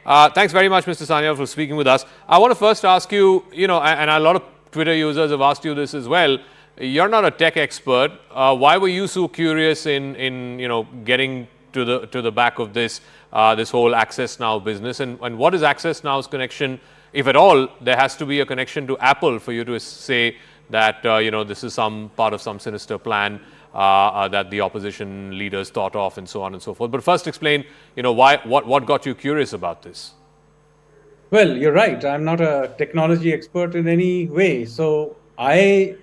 Thanks very much, Mr. Sanyal, for speaking with us. I want to first ask you, and a lot of Twitter users have asked you this as well. You're not a tech expert. Why were you so curious in getting to the back of this whole Access Now business? And what is Access Now's connection, if at all? There has to be a connection to Apple for you to say that this is some part of some sinister plan that the opposition leaders thought of, and so on and so forth. But first, explain, what got you curious about this? Well, you're right. I'm not a technology expert in any way. So I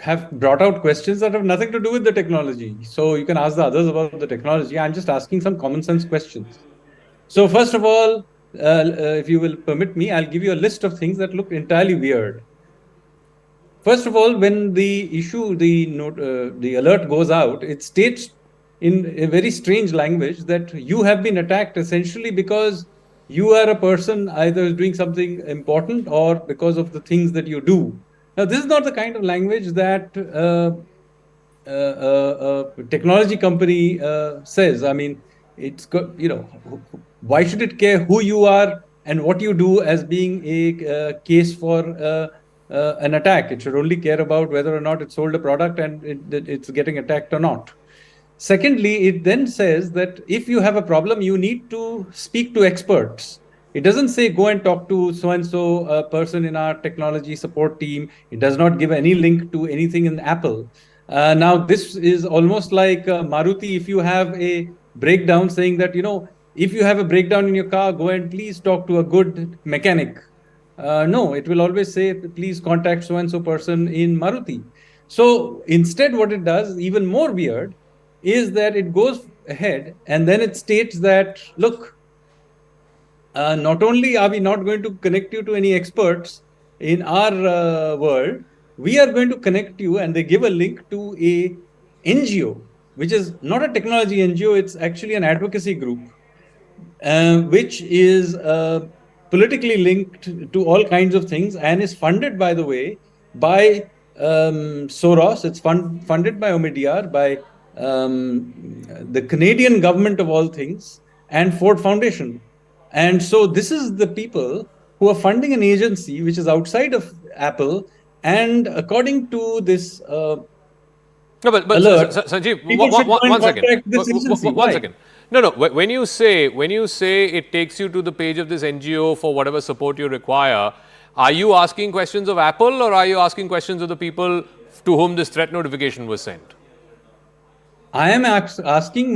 have brought out questions that have nothing to do with the technology. So you can ask the others about the technology. I'm just asking some common sense questions. So first of all, if you will permit me, I'll give you a list of things that look entirely weird. First of all, when the alert goes out, it states in a very strange language that you have been attacked essentially because you are a person either doing something important or because of the things that you do. Now, this is not the kind of language that a technology company says. I mean, why should it care who you are and what you do as being a case for an attack? It should only care about whether or not it sold a product and it's getting attacked or not. Secondly, it then says that if you have a problem, you need to speak to experts. It doesn't say go and talk to so-and-so person in our technology support team. It does not give any link to anything in Apple. Now, this is almost like Maruti, if you have a breakdown, saying that, if you have a breakdown in your car, go and please talk to a good mechanic. No, it will always say, please contact so-and-so person in Maruti. So instead, what it does, even more weird, is that it goes ahead and then it states that, look, not only are we not going to connect you to any experts in our world, we are going to connect you, and they give a link to a NGO, which is not a technology NGO, it's actually an advocacy group, which is politically linked to all kinds of things and is funded, by the way, by Soros. It's funded by Omidyar, by the Canadian government of all things, and Ford Foundation. And so this is the people who are funding an agency which is outside of Apple. And according to this No, but alert, Sanjeev, people should go and one second. contact this agency. One second. No. When you say it takes you to the page of this NGO for whatever support you require, are you asking questions of Apple, or are you asking questions of the people to whom this threat notification was sent? I am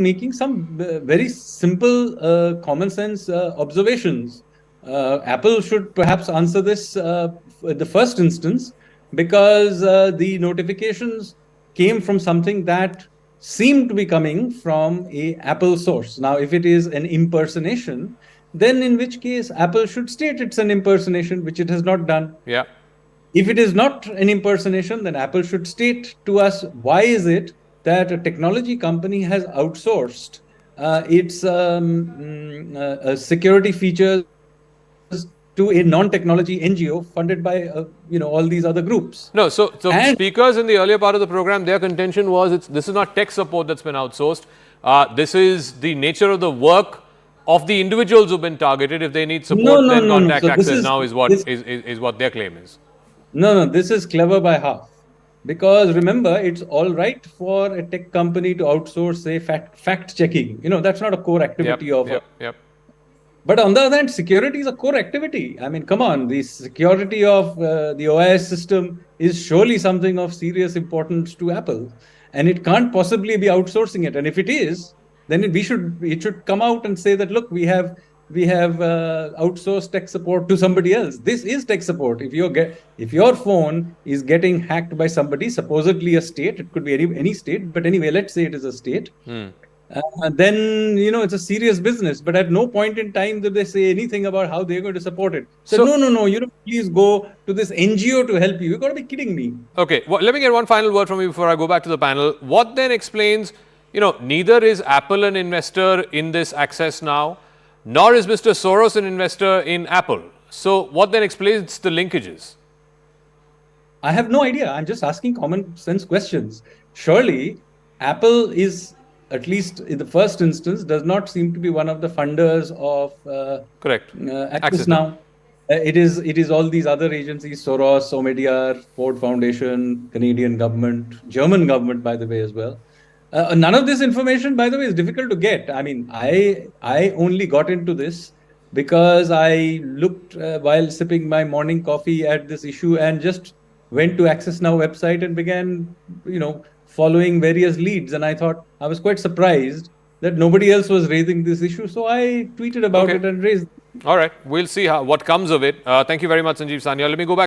making some very simple, common sense observations. Apple should perhaps answer this in the first instance, because the notifications came from something that seemed to be coming from a Apple source. Now, if it is an impersonation, then in which case Apple should state it's an impersonation, which it has not done. Yeah. If it is not an impersonation, then Apple should state to us why is it that a technology company has outsourced its security features to a non-technology NGO funded by all these other groups. No, so speakers in the earlier part of the program, their contention was this is not tech support that's been outsourced. This is the nature of the work of the individuals who've been targeted. If they need support, then contact Access Now is what their claim is. No, this is clever by half. Because remember, it's all right for a tech company to outsource, say, fact checking. That's not a core activity of. But on the other hand, security is a core activity. I mean, come on, the security of the OS system is surely something of serious importance to Apple, and it can't possibly be outsourcing it. And if it is, then it should come out and say that, look, we have outsourced tech support to somebody else. This is tech support. If your phone is getting hacked by somebody, supposedly a state, it could be any state, but anyway, let's say it is a state. Then it's a serious business. But at no point in time did they say anything about how they're going to support it. So no, please go to this NGO to help you. You've got to be kidding me. Okay, well, let me get one final word from you before I go back to the panel. What then explains, neither is Apple an investor in this Access Now, nor is Mr. Soros an investor in Apple. So what then explains the linkages? I have no idea. I'm just asking common sense questions. Surely Apple is at least in the first instance, does not seem to be one of the funders of Correct. Access Now. It is all these other agencies: Soros, Omidyar, Ford Foundation, Canadian government, German government, by the way, as well. None of this information, by the way, is difficult to get. I mean, I only got into this because I looked while sipping my morning coffee at this issue and just went to Access Now website and began, following various leads. And I thought I was quite surprised that nobody else was raising this issue. So I tweeted about it and raised. All right. We'll see what comes of it. Thank you very much, Sanjeev Sanyal. Let me go back.